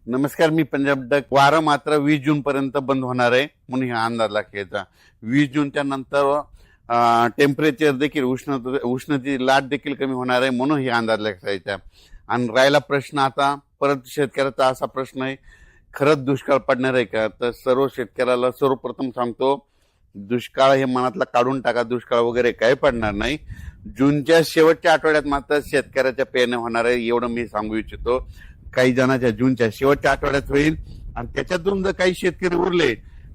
नमस्कार, मी पंजाब डक. वारं मात्र 20 जून पर्यंत बंद होणार आहे म्हणून हा अंदाज लागेचा. 20 जूनच्या नंतर टेम्परेचर देखील उष्णतेची लाट देखील कमी होणार आहे म्हणून हे अंदाज लागायचा. आणि राहिला प्रश्न आता परत शेतकऱ्याचा असा प्रश्न आहे, खरंच दुष्काळ पडणार आहे का? तर सर्व शेतकऱ्याला सर्वप्रथम सांगतो, दुष्काळ हे मनातला काढून टाका. दुष्काळ वगैरे काही पडणार नाही. जूनच्या शेवटच्या आठवड्यात मात्र शेतकऱ्याच्या पेरण्या होणार आहे एवढं मी सांगू इच्छितो. काही जणांच्या जूनच्या शेवटच्या आठवड्यात होईल आणि त्याच्यातून जर काही शेतकरी उरले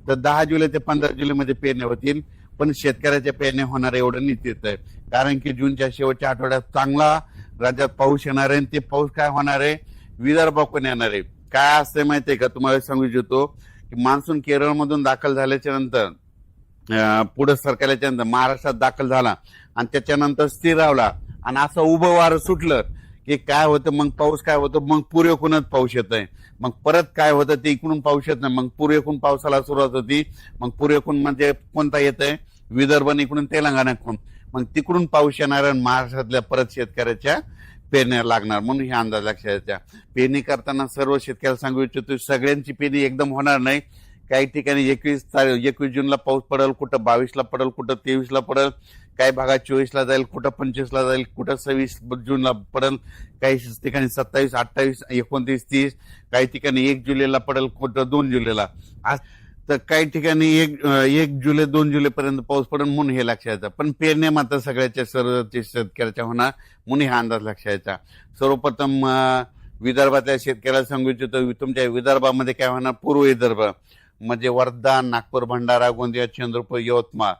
तर 10 जुलै ते 15 जुलै मध्ये पेरण्या होतील. पण शेतकऱ्याच्या पेरण्या होणार एवढं निश्चित आहे, कारण की जूनच्या शेवटच्या आठवड्यात चांगला राज्यात पाऊस येणार आहे. ते पाऊस काय होणार आहे, विदर्भाकडून येणार आहे. काय असते माहितीये का, तुम्हाला सांगू इच्छितो की मान्सून केरळमधून दाखल झाल्याच्या नंतर पुढे सरकारच्या नंतर महाराष्ट्रात दाखल झाला आणि त्याच्यानंतर स्थिरावला आणि असं उभं वारं सुटलं की काय होतं, मग पाऊस काय होतं, मग पूर्वेकडूनच पाऊस येत आहे. मग परत काय होतं, ते इकडून पाऊस येत नाही, मग पूर्वेकडून पावसाला सुरुवात होती. मग पूर्वेकडून म्हणजे कोणता येत आहे, विदर्भ, इकडून तेलंगणाकडून, मग तिकडून पाऊस येणार आणि महाराष्ट्रातल्या परत शेतकऱ्याच्या पेरण्या लागणार म्हणून हे अंदाज लक्षात. पेरणी करताना सर्व शेतकऱ्याला सांगू इच्छितो, सगळ्यांची पेरणी एकदम होणार नाही. काही ठिकाणी 21 जूनला पाऊस पडेल, कुठं 22ला पडेल, कुठं 23ला पडेल, काही भागात 24ला जाईल, कुठं 25ला जाईल, कुठं 26 जूनला पडेल, काही ठिकाणी 27, 28, 29, 30, काही ठिकाणी 1 जुलैला पडेल, कुठं 2 जुलैला. तर काही ठिकाणी 1 जुलै 2 जुलै पर्यंत पाऊस पडेल म्हणून हे लक्षात. पण पेरण्या मात्र सगळ्याच्या सर्व शेतकऱ्याच्या होणार म्हणून हा अंदाज लक्षात. सर्वप्रथम विदर्भातल्या शेतकऱ्याला सांगू इच्छितो, तुमच्या विदर्भामध्ये काय होणार, पूर्व विदर्भ म्हणजे वर्धा, नागपूर, भंडारा, गोंदिया, चंद्रपूर, यवतमाळ,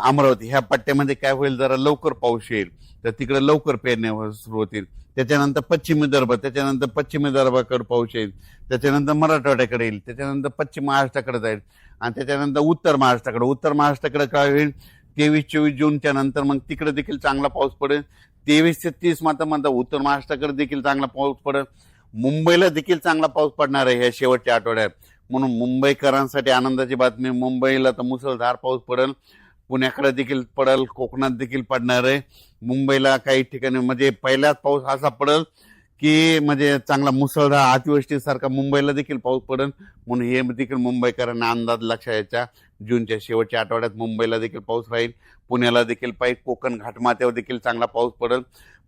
अमरावती ह्या पट्ट्यामध्ये काय होईल, जरा लवकर पाऊस येईल तर तिकडे लवकर पेरण्या सुरू होतील. त्याच्यानंतर पश्चिम विदर्भ, त्याच्यानंतर पश्चिम विदर्भाकडे पाऊस येईल, त्याच्यानंतर मराठवाड्याकडे येईल, त्याच्यानंतर पश्चिम महाराष्ट्राकडे जाईल आणि त्याच्यानंतर उत्तर महाराष्ट्राकडे काय होईल, 23-24 जूनच्या नंतर मग तिकडे देखील चांगला पाऊस पडेल. 23 ते 30 मात्र उत्तर महाराष्ट्राकडे देखील चांगला पाऊस पडेल. मुंबईला देखील चांगला पाऊस पडणार आहे ह्या शेवटच्या आठवड्यात म्हणून मुंबईकरांसाठी आनंदाची बातमी. मुंबईला तर मुसळधार पाऊस पडेल, पुण्याकडे देखील पडेल, कोकणात देखील पडणार आहे. मुंबईला काही ठिकाणी म्हणजे पहिलाच पाऊस असा पडेल की म्हणजे चांगला मुसळधार अतिवृष्टीसारखा मुंबईला देखील पाऊस पडेल म्हणून हे देखील मुंबईकरांना अंदाज लक्षात यायचा. जूनच्या शेवटच्या आठवड्यात मुंबईला देखील पाऊस राहील, पुण्याला देखील पाहिजे, कोकण घाटमाथ्यावर देखील चांगला पाऊस पडेल.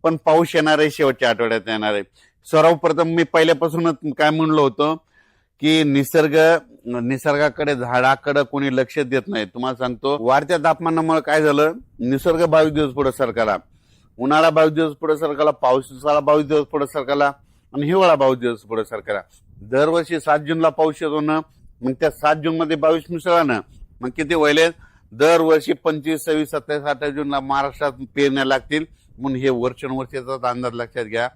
पण पाऊस येणार आहे शेवटच्या आठवड्यात येणार आहे. सर्वप्रथम मी पहिल्यापासूनच काय म्हणलो होतो की निसर्गाकडे, झाडाकडे कोणी लक्ष देत नाही. तुम्हाला सांगतो, वाढत्या तापमानामुळे काय झालं, निसर्ग 22 दिवस पुढे सरकारला, उन्हाळा 22 दिवस पुढे सरकारला, पावसाळा 22 दिवस पुढे सरकारला आणि हिवाळा 22 दिवस पुढे सरकारला. दरवर्षी 7 जूनला पाऊस येतो ना, मग त्या 7 जून मध्ये 22 मिसळा ना, मग किती व्हायले, दरवर्षी 25, 26, 27, 28 जूनला महाराष्ट्रात पेरण्या लागतील म्हणून हे वर्षानुवर्षाचा अंदाज लक्षात घ्या.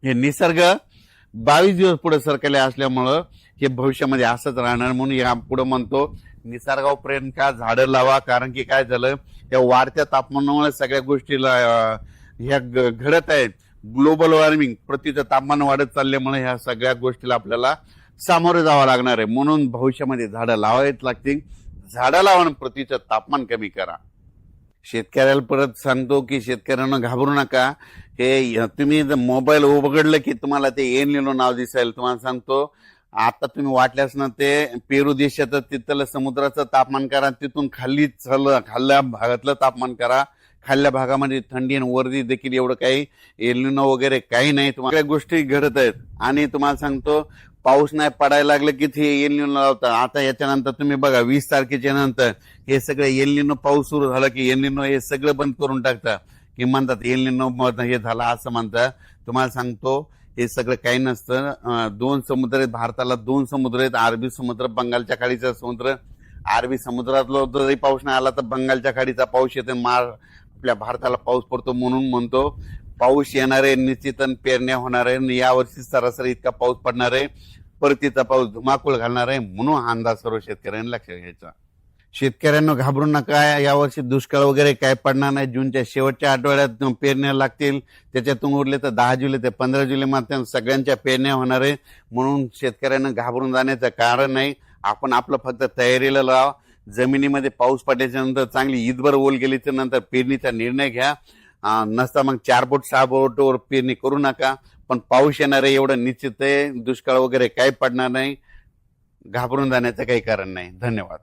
हे निसर्ग 22 दिवस पुढे सरकारला असल्यामुळं हे भविष्यामध्ये असंच राहणार म्हणून या पुढे म्हणतो, निसर्गावर प्रेम का, झाडं लावा. कारण की काय झालं, या वाढत्या तापमानामुळे सगळ्या गोष्टीला ह्या घडत आहेत. ग्लोबल वॉर्मिंग, पृथ्वीचं तापमान वाढत चालल्यामुळे ह्या सगळ्या गोष्टीला आपल्याला सामोरे जावं लागणार आहे म्हणून भविष्यामध्ये झाडं लावावीच लागतील. झाडं लावा आणि पृथ्वीचं तापमान कमी करा. शेतकऱ्याला परत सांगतो की शेतकऱ्यांना घाबरू नका. हे तुम्ही जर मोबाईल उघडलं की तुम्हाला ते एल निनो नाव दिसेल. तुम्हाला सांगतो, आता तुम्ही वाटल्यास ना ते पेरू देशाचं तिथलं समुद्राचं तापमान करा, तिथून खाल्ल्या भागातलं तापमान करा. खाल्ल्या भागामध्ये थंडी आणि वर्दी देखील एवढं काही एल निनो वगैरे काही नाही. तुम्हाला गोष्टी घडत आहेत आणि तुम्हाला सांगतो, पाऊस नाही पडायला लागलं की ते एल निनो लावतात. आता याच्यानंतर तुम्ही बघा 20 तारखेच्या नंतर हे सगळं एल निनो पाऊस सुरू झाला की एल निनो हे सगळं बंद करून टाकतात की म्हणतात एल निनो हे झाला असं म्हणतात. तुम्हाला सांगतो, हे सगळं काही नसतं. 2 समुद्र आहेत भारताला, 2 समुद्र आहेत, अरबी समुद्र, बंगालच्या खाडीचा समुद्र. अरबी समुद्रातला जरी पाऊस नाही आला तर बंगालच्या खाडीचा पाऊस येतो, आपल्या भारताला पाऊस पडतो म्हणून म्हणतो पाऊस येणार आहे निश्चित आणि पेरण्या होणार आहे. यावर्षी सरासरी इतका पाऊस पडणार आहे, परतीचा पाऊस धुमाकूळ घालणार आहे म्हणून हा अंदाज सर्व शेतकऱ्यांनी लक्षात घ्यायचा. शेतकऱ्यांना घाबरू नका, यावर्षी दुष्काळ वगैरे काय पडणार नाही. जूनच्या शेवटच्या आठवड्यात पेरण्या लागतील, त्याच्यातून उरले तर 10 जुलै ते 15 जुलै मात्र सगळ्यांच्या पेरण्या होणार आहे म्हणून शेतकऱ्यांना घाबरून जाण्याचं कारण नाही. आपण आपलं फक्त तयारीला लावा. जमिनीमध्ये पाऊस पडल्याच्या नंतर चांगली ईदभर ओल गेल्याच्या नंतर पेरणीचा निर्णय घ्या. नसता मग 4 बोट 6 बोटवर पेरणी करू नका. पण पाऊस येणार आहे एवढं निश्चित आहे. दुष्काळ वगैरे काही पडणार नाही. घाबरून जाण्याचं काही कारण नाही. धन्यवाद.